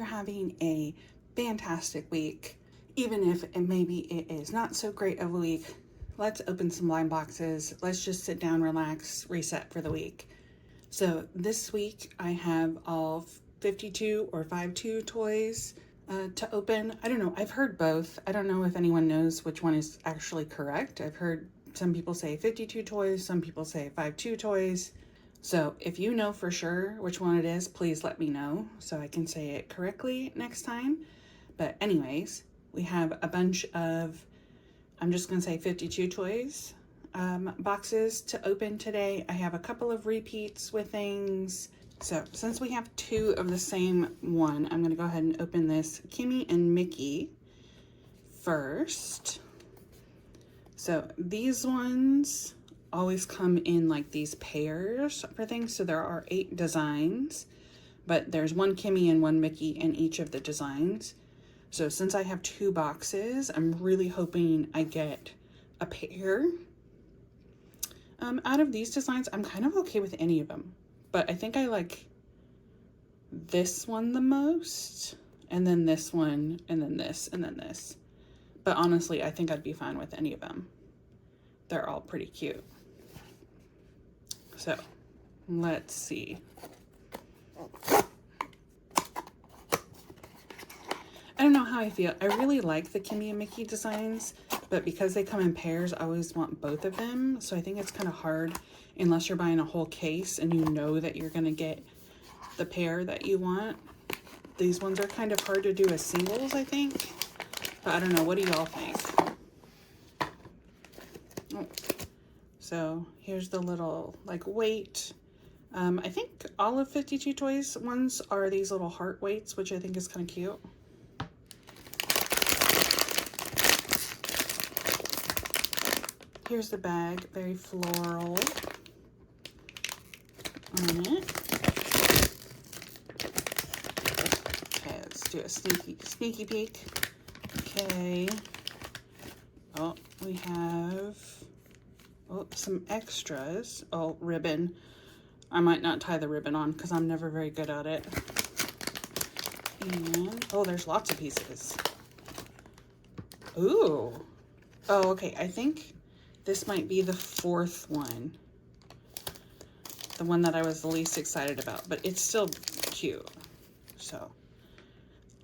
you're having a fantastic week. Even if maybe it is not so great of a week, let's open some blind boxes. Let's just sit down, relax, reset for the week. So this week I have all 52 or 52 toys to open. I don't know, I've heard both. I don't know if anyone knows which one is actually correct. I've heard some people say 52 toys, some people say 52 toys. So if you know for sure which one it is, please let me know so I can say it correctly next time. But anyways, we have a bunch of, I'm just gonna say 52 toys boxes to open today. I have a couple of repeats with things. So since we have two of the same one, I'm gonna go ahead and open this Kimmy and Miki first. So these ones always come in like these pairs for things. So there are 8 designs, but there's one Kimmy and one Miki in each of the designs. So since I have 2 boxes, I'm really hoping I get a pair. Out of these designs, I'm kind of okay with any of them, but I think I like this one the most, and then this one, and then this, and then this. But honestly, I think I'd be fine with any of them. They're all pretty cute. So let's see. I don't know how I feel. I really like the Kimmy and Miki designs, but because they come in pairs, I always want both of them. So I think it's kind of hard unless you're buying a whole case and you know that you're going to get the pair that you want. These ones are kind of hard to do as singles, I think. But I don't know. What do y'all think? Oh. So here's the little like weight. I think all of 52 Toys ones are these little heart weights, which I think is kind of cute. Here's the bag, very floral on it. Okay, let's do a sneaky peek. Okay. Oh, we have some extras. Oh, ribbon. I might not tie the ribbon on because I'm never very good at it. And oh, there's lots of pieces. Ooh. Oh, okay. I think this might be the 4th one. The one that I was the least excited about, but it's still cute. So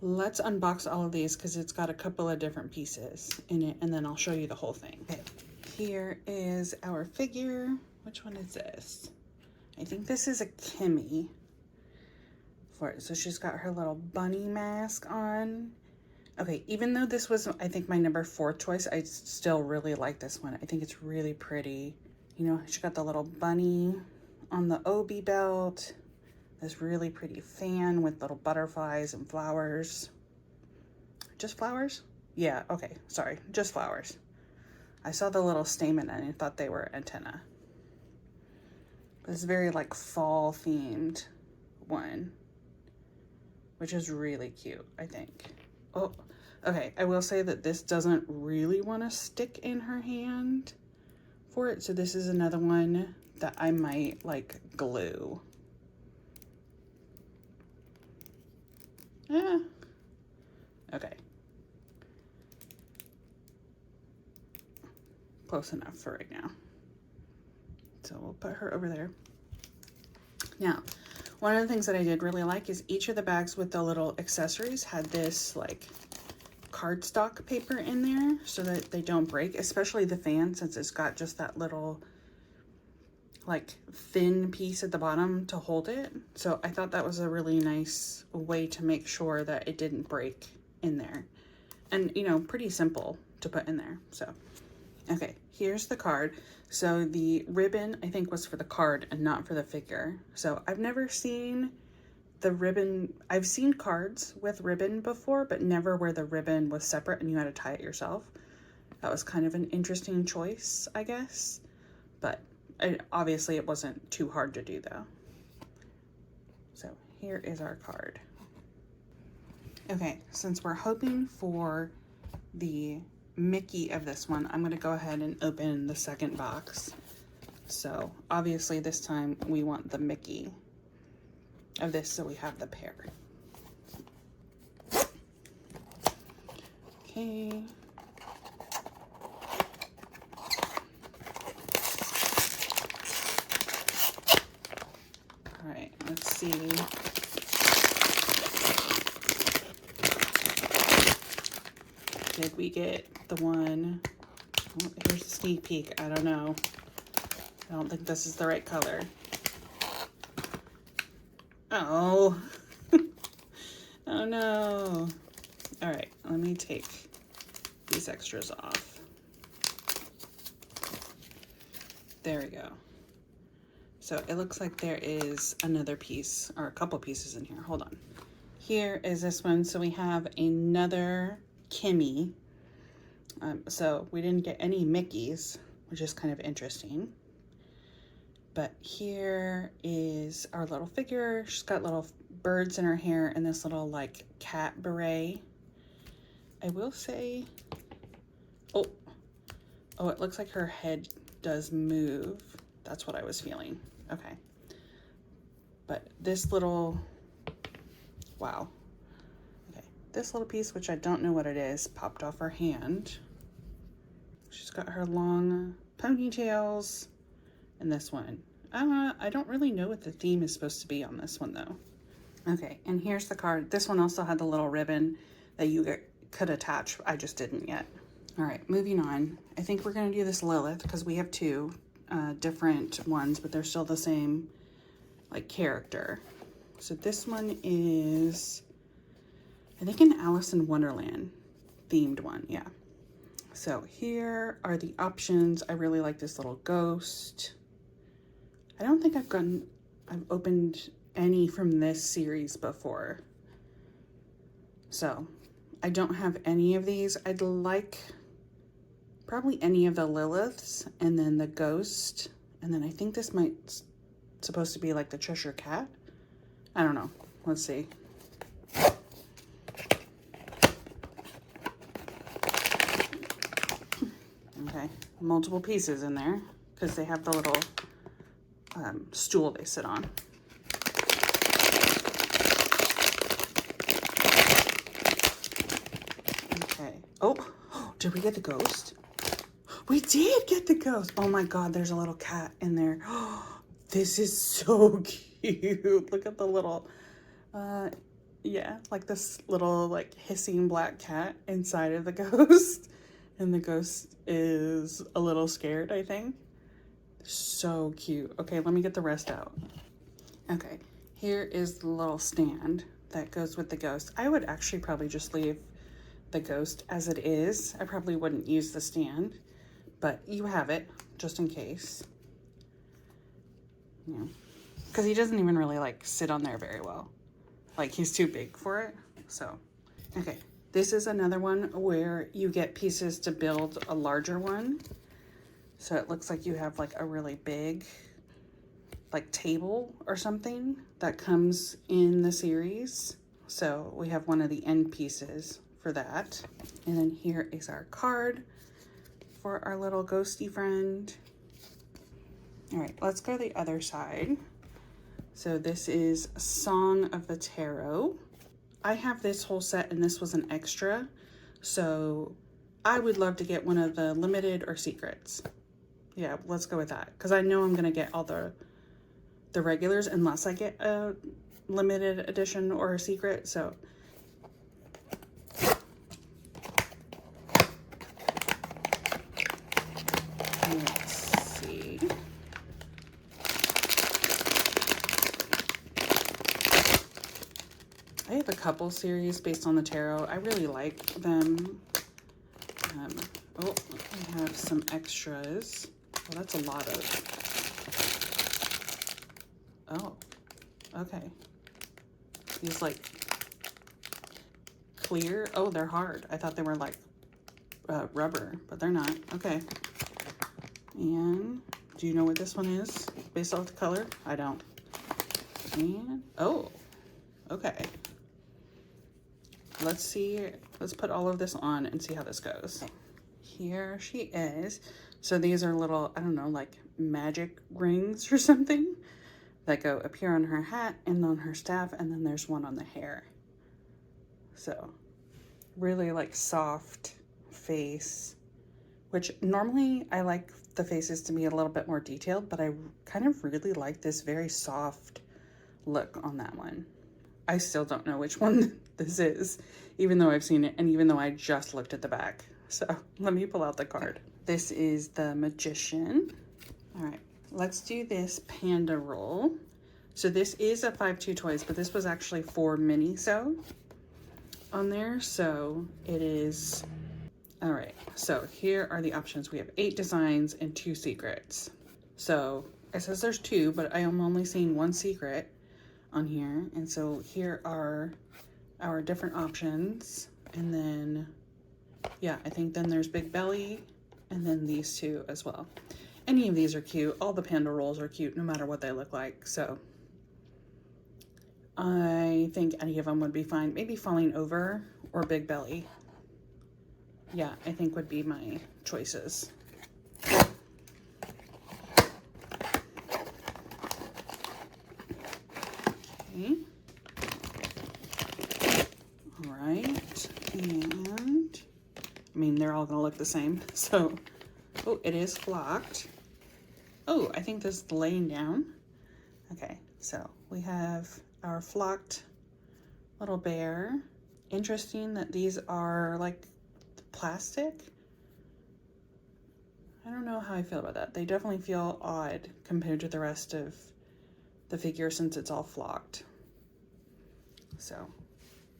let's unbox all of these because it's got a couple of different pieces in it, and then I'll show you the whole thing. Okay, here is our figure. Which one is this? I think this is a Kimmy. So she's got her little bunny mask on. Okay, even though this was, I think, my number 4th choice, I still really like this one. I think it's really pretty. You know, she got the little bunny on the obi belt. This really pretty fan with little butterflies and flowers. Just flowers? Yeah, okay, sorry, just flowers. I saw the little stamen and I thought they were antenna. This is very like fall themed one, which is really cute, I think. Oh, okay, I will say that this doesn't really want to stick in her hand for it. So this is another one that I might like glue. Yeah. Okay. Close enough for right now. So we'll put her over there. Now, one of the things that I did really like is each of the bags with the little accessories had this like cardstock paper in there so that they don't break, especially the fan, since it's got just that little like thin piece at the bottom to hold it. So I thought that was a really nice way to make sure that it didn't break in there. And, you know, pretty simple to put in there. So, okay, here's the card. So the ribbon, I think, was for the card and not for the figure. So I've never seen the ribbon. I've seen cards with ribbon before, but never where the ribbon was separate and you had to tie it yourself. That was kind of an interesting choice, I guess. But obviously it wasn't too hard to do, though. So here is our card. Okay, since we're hoping for the Mickey of this one, I'm going to go ahead and open the second box. So obviously this time we want the Mickey of this, so we have the pair. Okay. All right, let's see. Did we get the one? Oh, here's a sneak peek. I don't know. I don't think this is the right color. Oh. Oh no. All right, let me take these extras off. There we go. So it looks like there is another piece, or a couple pieces in here. Hold on. Here is this one. So we have another Kimmy. So we didn't get any Mickeys, which is kind of interesting. But here is our little figure. She's got little birds in her hair and this little like cat beret. I will say, oh, it looks like her head does move. That's what I was feeling. Okay. But this little, wow. Okay. This little piece, which I don't know what it is, popped off her hand. She's got her long ponytails and this one. I don't really know what the theme is supposed to be on this one though. Okay, and here's the card. This one also had the little ribbon that you could attach. I just didn't yet. All right, moving on. I think we're gonna do this Lilith because we have two different ones, but they're still the same like character. So this one is, I think, an Alice in Wonderland themed one, yeah. So here are the options. I really like this little ghost. I don't think I've opened any from this series before. So I don't have any of these. I'd like probably any of the Liliths and then the ghost. And then I think this might supposed to be like the Cheshire Cat. I don't know. Let's see. Okay, multiple pieces in there because they have the little stool they sit on. Okay. Oh, did we get the ghost? We did get the ghost. Oh my God, there's a little cat in there. This is so cute. Look at the little, yeah, like this little like hissing black cat inside of the ghost. And the ghost is a little scared, I think. So cute. Okay, let me get the rest out. Okay, here is the little stand that goes with the ghost. I would actually probably just leave the ghost as it is. I probably wouldn't use the stand, but you have it just in case. Yeah, because he doesn't even really like sit on there very well. Like he's too big for it. So, okay. This is another one where you get pieces to build a larger one. So it looks like you have like a really big like table or something that comes in the series. So we have one of the end pieces for that. And then here is our card for our little ghosty friend. All right, let's go to the other side. So this is Song of the Tarot. I have this whole set and this was an extra. So I would love to get one of the limited or secrets. Yeah, let's go with that. Because I know I'm going to get all the regulars unless I get a limited edition or a secret. So let's see. I have a couple series based on the tarot. I really like them. Oh, I have some extras. Well, that's a lot of. Oh, okay. These like clear. Oh, they're hard. I thought they were like rubber, but they're not. Okay. And do you know what this one is based off the color? I don't. And oh, okay. Let's see. Let's put all of this on and see how this goes. Here she is. So these are little, I don't know, like magic rings or something that go up here on her hat and on her staff, and then there's one on the hair. So really like soft face, which normally I like the faces to be a little bit more detailed, but I kind of really like this very soft look on that one. I still don't know which one this is, even though I've seen it and even though I just looked at the back. So let me pull out the card. This is the Magician. All right, let's do this Panda Roll. So this is a 5-2 toys, but this was actually 4 mini-so on there. So it is, all right, so here are the options. We have 8 designs and 2 secrets. So it says there's 2, but I am only seeing 1 secret on here. And so here are our different options. And then, yeah, I think then there's Big Belly and then these 2 as well. Any of these are cute. All the Panda Rolls are cute no matter what they look like. So I think any of them would be fine. Maybe Falling Over or Big Belly. Yeah, I think would be my choices. Okay. All right. And I mean, they're all gonna look the same. So, oh, it is flocked. Oh, I think this is laying down. Okay, so we have our flocked little bear. Interesting that these are like plastic. I don't know how I feel about that. They definitely feel odd compared to the rest of the figure since it's all flocked. So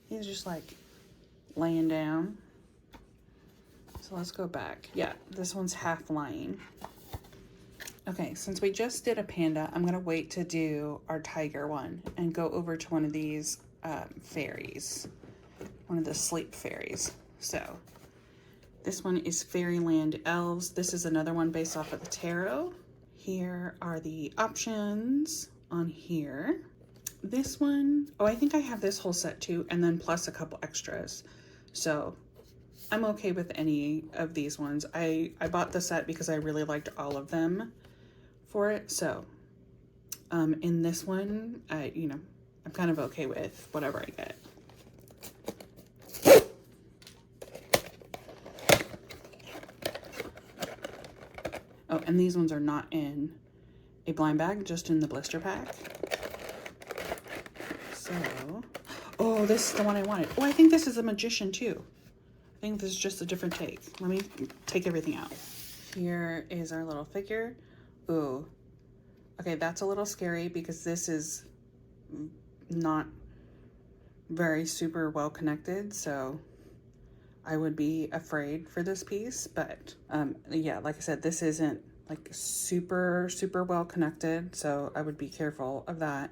he's just like laying down. So let's go back. Yeah, this one's half lying. Okay, since we just did a panda, I'm gonna wait to do our tiger one and go over to one of these fairies, one of the sleep fairies. So this one is Fairyland Elves. This is another one based off of the tarot. Here are the options on here. This one, oh, I think I have this whole set too, and then plus a couple extras. So I'm okay with any of these ones. I bought the set because I really liked all of them for it. So in this one, I'm kind of okay with whatever I get. Oh, and these ones are not in a blind bag, just in the blister pack. So, oh, this is the one I wanted. Oh, I think this is a Magician too. I think this is just a different take. Let me take everything out. Here is our little figure. Ooh. Okay, that's a little scary because this is not very super well connected, so I would be afraid for this piece. But yeah, like I said, this isn't like super well connected, so I would be careful of that.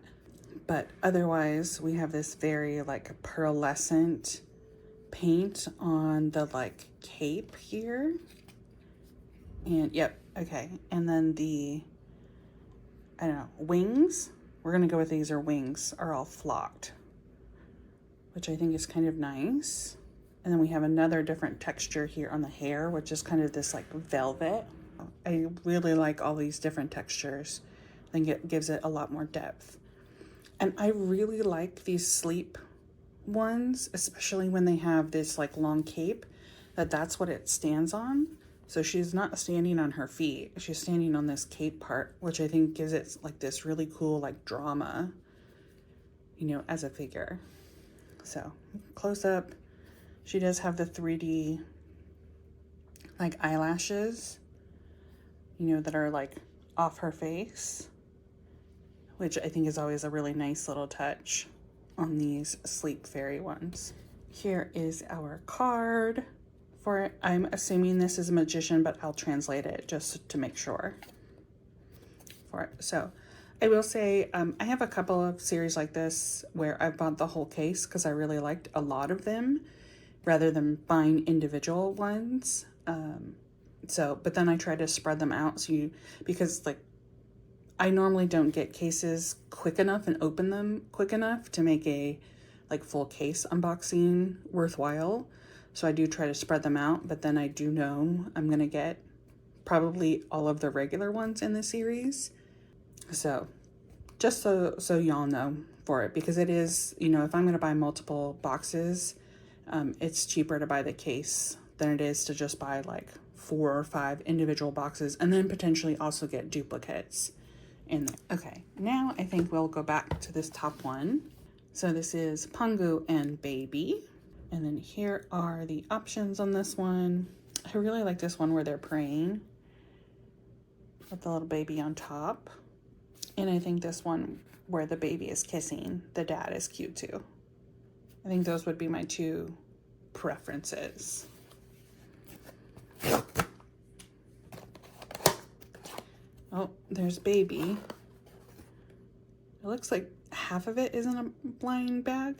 But otherwise, we have this very like pearlescent paint on the like cape here. And yep, okay. And then the, I don't know, wings. We're gonna go with these are wings, are all flocked, which I think is kind of nice. And then we have another different texture here on the hair, which is kind of this like velvet. I really like all these different textures. I think it gives it a lot more depth. And I really like these sleep ones, especially when they have this like long cape, that's what it stands on. So she's not standing on her feet, she's standing on this cape part, which I think gives it like this really cool like drama, as a figure. So close up, she does have the 3D like eyelashes, that are like off her face, which I think is always a really nice little touch on these sleep fairy ones. Here is our card for it. I'm assuming this is a Magician, but I'll translate it just to make sure for it. So I will say I have a couple of series like this where I bought the whole case because I really liked a lot of them rather than buying individual ones. But then I try to spread them out because like I normally don't get cases quick enough and open them quick enough to make a like full case unboxing worthwhile. So I do try to spread them out, but then I do know I'm gonna get probably all of the regular ones in the series. So just so y'all know for it, because it is, if I'm gonna buy multiple boxes it's cheaper to buy the case than it is to just buy like 4 or 5 individual boxes and then potentially also get duplicates in there. Okay, now I think we'll go back to this top one. So this is Pungu and Baby. And then here are the options on this one. I really like this one where they're praying with the little baby on top. And I think this one where the baby is kissing the dad is cute too. I think those would be my 2 preferences. Oh, there's Baby. It looks like half of it is in a blind bag.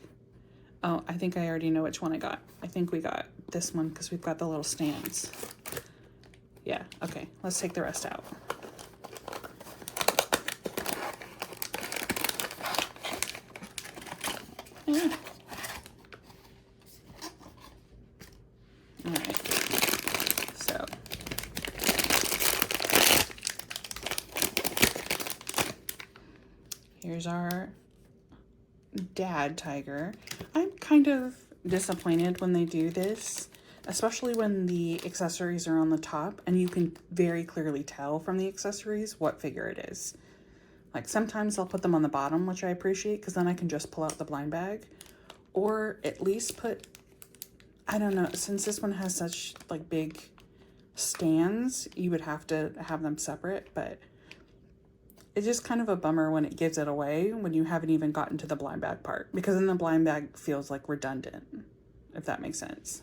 Oh, I think I already know which one I got. I think we got this one because we've got the little stands. Yeah, okay, let's take the rest out. Yeah. All right, so here's our dad tiger. I'm kind of disappointed when they do this, especially when the accessories are on the top and you can very clearly tell from the accessories what figure it is. Like sometimes I'll put them on the bottom, which I appreciate because then I can just pull out the blind bag, or at least put, I don't know, since this one has such like big stands, you would have to have them separate, but it's just kind of a bummer when it gives it away when you haven't even gotten to the blind bag part, because then the blind bag feels like redundant, if that makes sense.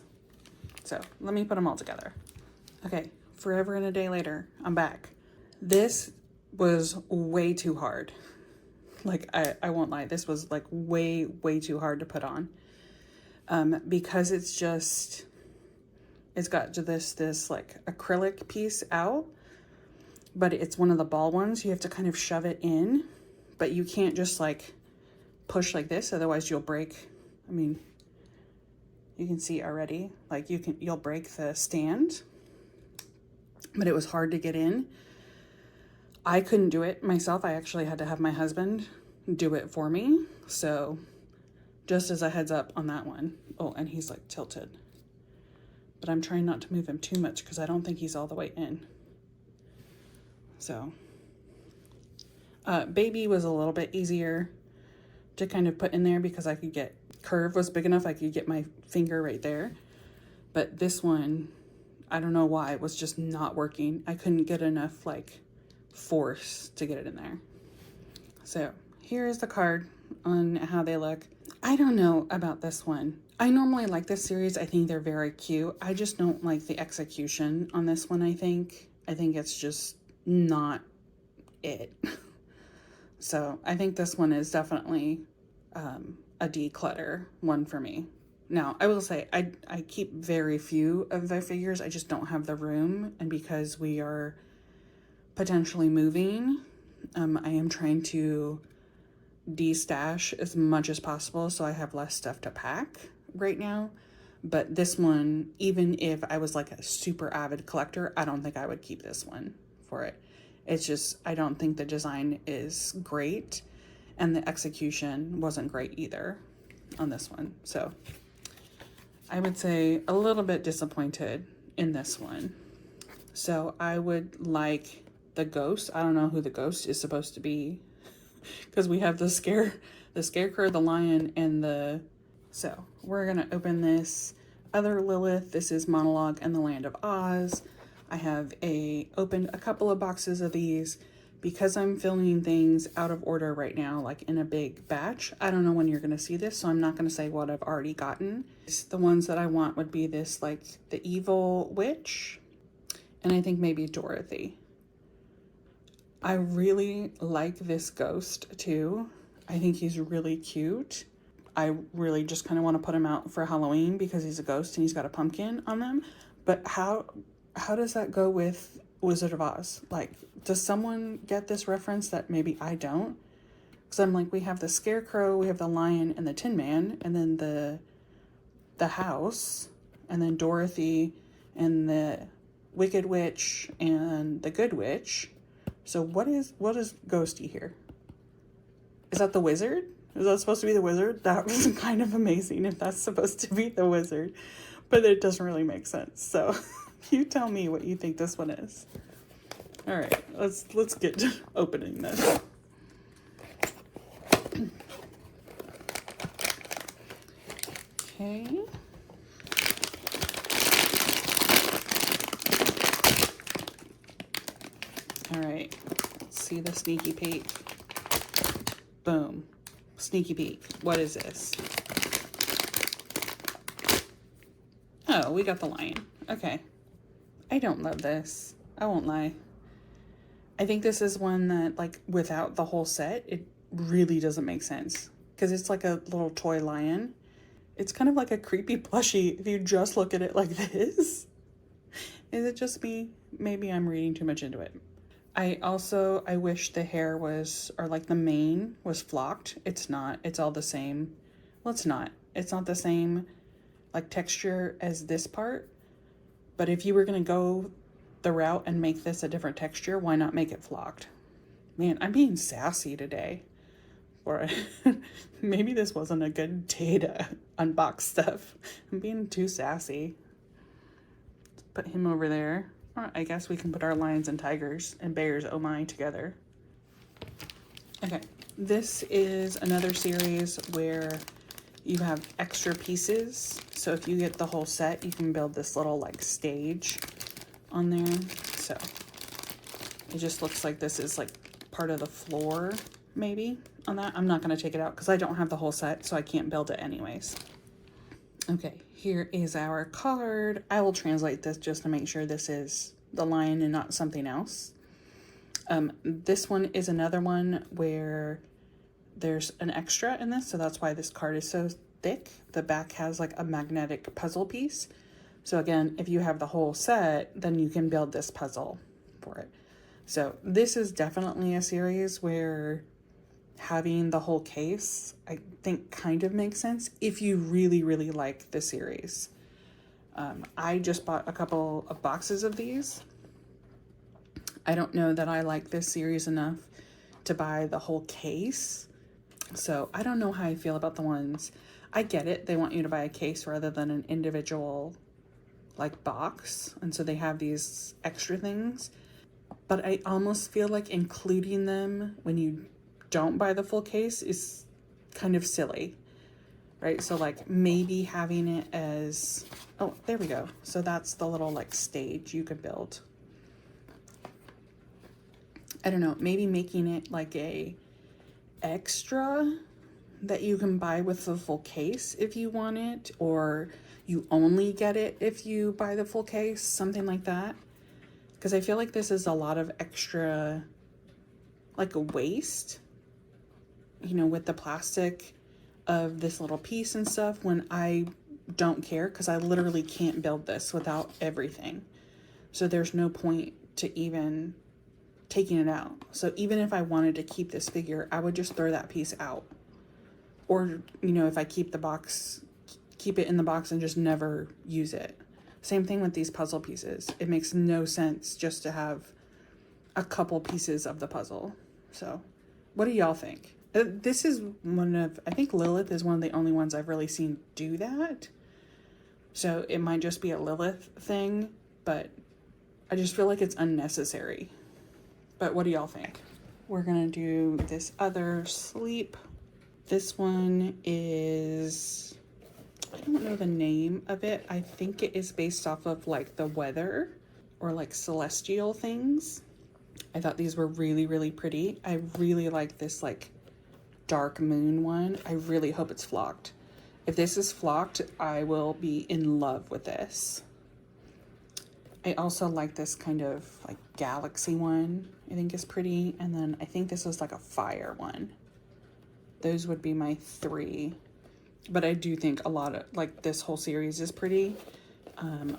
So let me put them all together. Okay, forever and a day later, I'm back. This was way too hard. Like, I won't lie, this was like way too hard to put on. Because it's got this like acrylic piece out, but it's one of the ball ones. You have to kind of shove it in, but you can't just like push like this, otherwise you'll break. I mean, you can see already, like you'll break the stand, but it was hard to get in. I couldn't do it myself. I actually had to have my husband do it for me. So just as a heads up on that one. Oh, and he's like tilted, but I'm trying not to move him too much because I don't think he's all the way in. So Baby was a little bit easier to kind of put in there because I could get, curve was big enough, I could get my finger right there. But this one, I don't know why, it was just not working. I couldn't get enough like force to get it in there. So here is the card on how they look. I don't know about this one. I normally like this series. I think they're very cute. I just don't like the execution on this one, I think. I think it's just not it. So I think this one is definitely a declutter one for me. Now, I will say I keep very few of the figures. I just don't have the room. And because we are potentially moving, I am trying to de-stash as much as possible so I have less stuff to pack right now. But this one, even if I was like a super avid collector, I don't think I would keep this one for it. It's just, I don't think the design is great and the execution wasn't great either on this one. So I would say a little bit disappointed in this one. So I would like the ghost. I don't know who the ghost is supposed to be because we have the scarecrow, the lion, and the... So we're gonna open this other Lilith. This is Monologue and the Land of Oz. I have opened a couple of boxes of these because I'm filming things out of order right now, like in a big batch. I don't know when you're gonna see this, so I'm not gonna say what I've already gotten. The ones that I want would be this, like the evil witch, and I think maybe Dorothy. I really like this ghost too. I think he's really cute. I really just kind of want to put him out for Halloween because he's a ghost and he's got a pumpkin on them. But how does that go with Wizard of Oz? Like, does someone get this reference that maybe I don't? Because I'm like, we have the scarecrow, we have the lion and the Tin Man, and then the house, and then Dorothy and the Wicked Witch and the Good Witch. So what is Ghosty here? Is that the wizard? Is that supposed to be the wizard? That was kind of amazing if that's supposed to be the wizard. But it doesn't really make sense. So you tell me what you think this one is. All right, let's get to opening this. Okay. All right, let's see the sneaky peek. Boom. Sneaky peek. What is this? Oh, we got the lion. Okay. I don't love this. I won't lie. I think this is one that, like, without the whole set, it really doesn't make sense. Because it's like a little toy lion. It's kind of like a creepy plushie if you just look at it like this. Is it just me? Maybe I'm reading too much into it. I wish the hair was, or like the mane was flocked. It's not. It's all the same. Well, it's not. It's not the same like texture as this part. But if you were going to go the route and make this a different texture, why not make it flocked? Man, I'm being sassy today. Or maybe this wasn't a good day to unbox stuff. I'm being too sassy. Let's put him over there. Or I guess we can put our lions and tigers and bears, oh my, together. Okay, this is another series where you have extra pieces. So if you get the whole set, you can build this little like stage on there. So it just looks like this is like part of the floor, maybe, on that. I'm not going to take it out because I don't have the whole set, so I can't build it anyways. Okay, here is our card. I will translate this just to make sure this is the lion and not something else. This one is another one where there's an extra in this, so that's why this card is so thick. The back has like a magnetic puzzle piece. So again, if you have the whole set, then you can build this puzzle for it. So this is definitely a series where having the whole case, I think, kind of makes sense if you really, really like the series. I just bought a couple of boxes of these. I don't know that I like this series enough to buy the whole case. So I don't know how I feel about the ones. I get it. They want you to buy a case rather than an individual like box. And so they have these extra things. But I almost feel like including them when you don't buy the full case is kind of silly, right? So like maybe having it as, oh, there we go. So that's the little like stage you could build. I don't know, maybe making it like a extra that you can buy with the full case if you want it, or you only get it if you buy the full case, something like that. Because I feel like this is a lot of extra, like a waste, you know, with the plastic of this little piece and stuff, when I don't care, because I literally can't build this without everything. So there's no point to even taking it out. So even if I wanted to keep this figure, I would just throw that piece out. Or, you know, if I keep the box, keep it in the box and just never use it. Same thing with these puzzle pieces. It makes no sense just to have a couple pieces of the puzzle. So what do y'all think? This is one of, I think Lilith is one of the only ones I've really seen do that. So it might just be a Lilith thing, but I just feel like it's unnecessary. But what do y'all think? We're gonna do this other sleep. This one is, I don't know the name of it. I think it is based off of like the weather or like celestial things. I thought these were really, really pretty. I really like this like dark moon one. I really hope it's flocked. If this is flocked, I will be in love with this. I also like this kind of like galaxy one. I think is pretty. And then I think this is like a fire one. Those would be my three. But I do think a lot of like this whole series is pretty.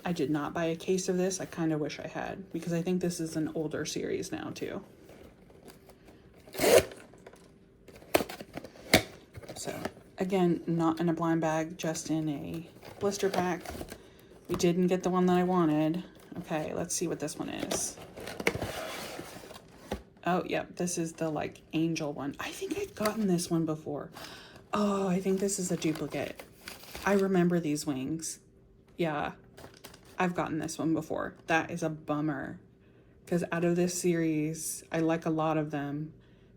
I did not buy a case of this. I kind of wish I had, because I think this is an older series now too. So again, not in a blind bag, just in a blister pack. We didn't get the one that I wanted. Okay, let's see what this one is. Oh, yeah, this is the, like, angel one. I think I've gotten this one before. Oh, I think this is a duplicate. I remember these wings. Yeah, I've gotten this one before. That is a bummer. Because out of this series, I like a lot of them.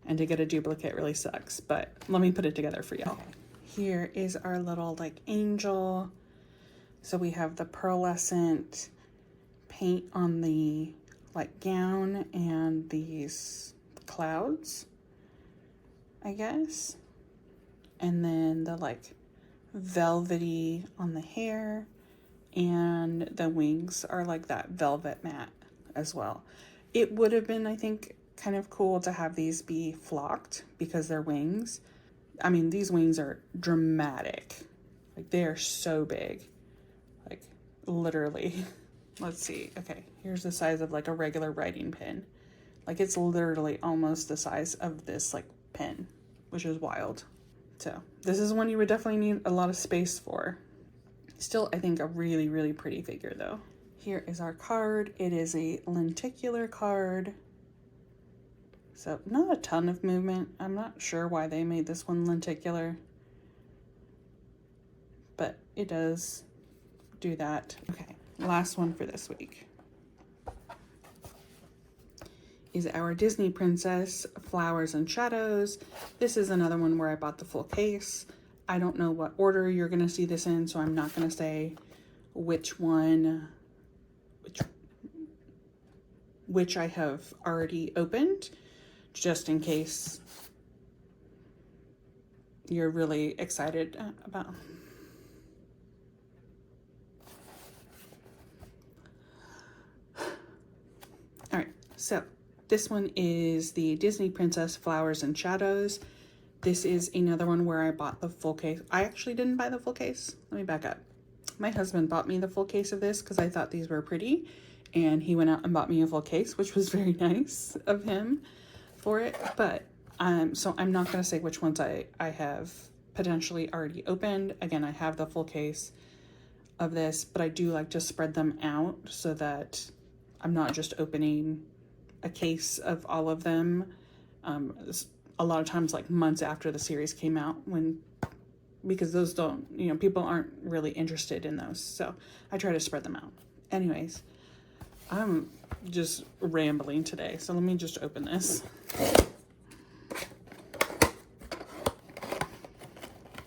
And to get a duplicate really sucks. But let me put it together for y'all. Here is our little, like, angel. So we have the pearlescent paint on the, like, gown and these clouds, I guess. And then the, like, velvety on the hair, and the wings are like that velvet matte as well. It would have been, I think, kind of cool to have these be flocked because they're wings. I mean, these wings are dramatic. Like, they are so big. Like, literally. Let's see. Okay, here's the size of, like, a regular writing pen. Like, it's literally almost the size of this, like, pen, which is wild. So, this is one you would definitely need a lot of space for. Still, I think a really, really pretty figure, though. Here is our card. It is a lenticular card. So, not a ton of movement. I'm not sure why they made this one lenticular. But it does do that. Okay, last one for this week is our Disney Princess Flowers and Shadows. This is another one where I bought the full case. I don't know what order you're going to see this in, so I'm not going to say which one, which I have already opened, just in case you're really excited about. All right, so this one is the Disney Princess Flowers and Shadows. This is another one where I bought the full case. I actually didn't buy the full case. Let me back up. My husband bought me the full case of this because I thought these were pretty, and he went out and bought me a full case, which was very nice of him for it. But so I'm not going to say which ones I have potentially already opened. Again, I have the full case of this, but I do like to spread them out so that I'm not just opening a case of all of them. A lot of times, like, months after the series came out, because those don't, you know, people aren't really interested in those. So I try to spread them out. Anyways, I'm just rambling today. So let me just open this.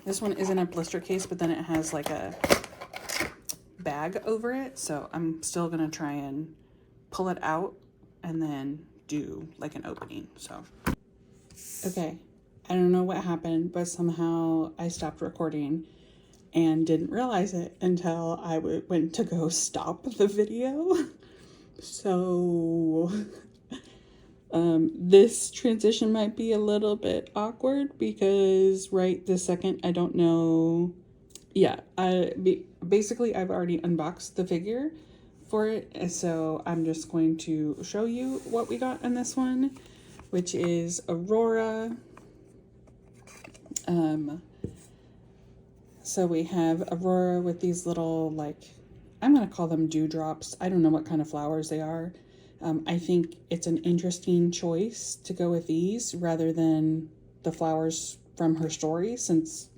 This one isn't a blister case, but then it has like a bag over it. So I'm still going to try and pull it out and then do like an opening. So, okay. I don't know what happened, but somehow I stopped recording and didn't realize it until I went to go stop the video. So this transition might be a little bit awkward because right this second, I don't know. Yeah, basically I've already unboxed the figure for it. And so I'm just going to show you what we got in this one, which is Aurora. So we have Aurora with these little, like, I'm going to call them dewdrops. I don't know what kind of flowers they are. I think it's an interesting choice to go with these rather than the flowers from her story, since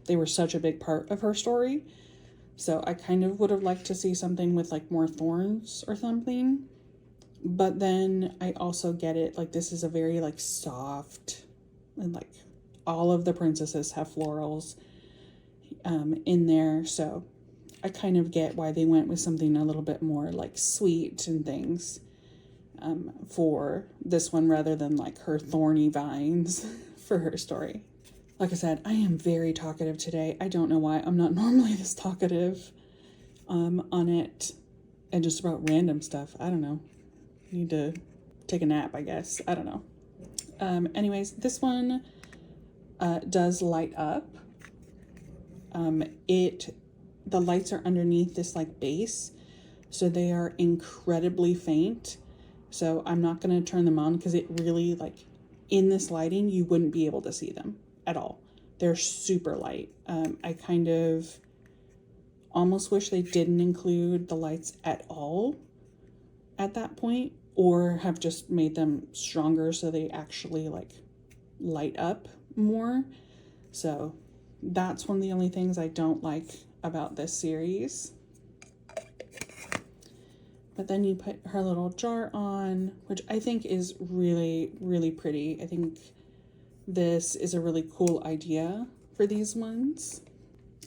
they were such a big part of her story. So I kind of would have liked to see something with like more thorns or something. But then I also get it, like, this is a very like soft, and like all of the princesses have florals in there. So I kind of get why they went with something a little bit more like sweet and things for this one rather than like her thorny vines for her story. Like I said, I am very talkative today. I don't know why. I'm not normally this talkative on it and just about random stuff. I don't know. Need to take a nap, I guess. I don't know. Anyways, this one does light up. The lights are underneath this like base, so they are incredibly faint. So I'm not going to turn them on because it really, like, in this lighting, you wouldn't be able to see them at all. They're super light. I kind of almost wish they didn't include the lights at all at that point. or have just made them stronger so they actually like light up more. So that's one of the only things I don't like about this series. But then you put her little jar on, which I think is really, really pretty. I think this is a really cool idea for these ones.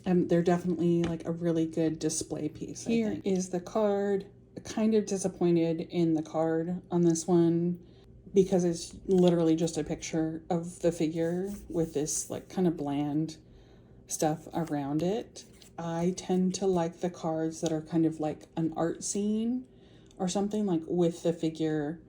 And they're definitely like a really good display piece. Here is the card. Kind of disappointed in the card on this one because it's literally just a picture of the figure with this like kind of bland stuff around it. I tend to like the cards that are kind of like an art scene or something, like with the figure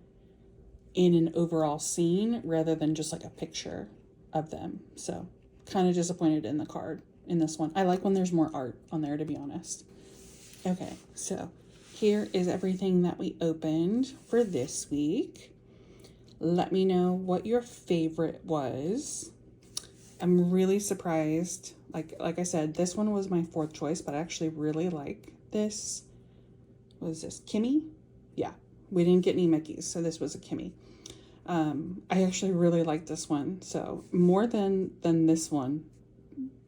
in an overall scene rather than just like a picture of them. So kind of disappointed in the card in this one. I like when there's more art on there, to be honest. Okay, so here is everything that we opened for this week. Let me know what your favorite was. I'm really surprised. Like I said, this one was my fourth choice, but I actually really like this. What is this? Kimmy? Yeah, we didn't get any Mickeys, so this was a Kimmy. I actually really like this one, so more than this one.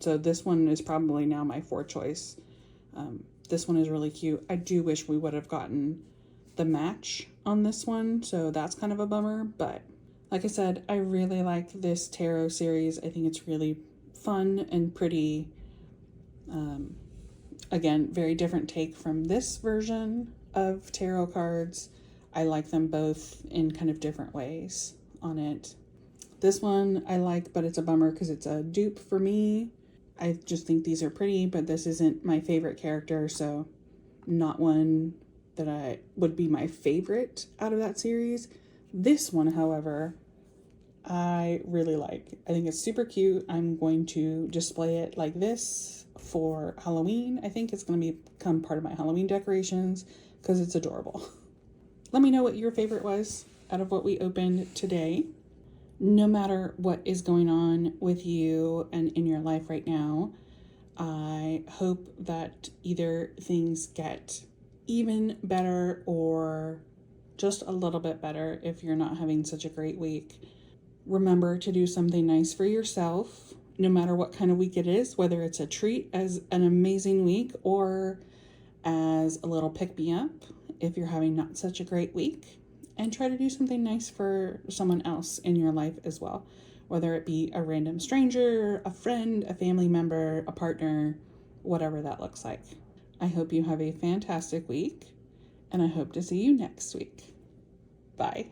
So this one is probably now my fourth choice. This one is really cute. I do wish we would have gotten the match on this one, so that's kind of a bummer. But like I said, I really like this tarot series. I think it's really fun and pretty. Again, very different take from this version of tarot cards. I like them both in kind of different ways on it. This one I like, but it's a bummer because it's a dupe for me. I just think these are pretty, but this isn't my favorite character, so not one that I would be my favorite out of that series. This one, however, I really like. I think it's super cute. I'm going to display it like this for Halloween. I think it's going to become part of my Halloween decorations because it's adorable. Let me know what your favorite was out of what we opened today. No matter what is going on with you and in your life right now, I hope that either things get even better or just a little bit better if you're not having such a great week. Remember to do something nice for yourself, no matter what kind of week it is, whether it's a treat as an amazing week or as a little pick-me-up if you're having not such a great week. And try to do something nice for someone else in your life as well, whether it be a random stranger, a friend, a family member, a partner, whatever that looks like. I hope you have a fantastic week, and I hope to see you next week. Bye.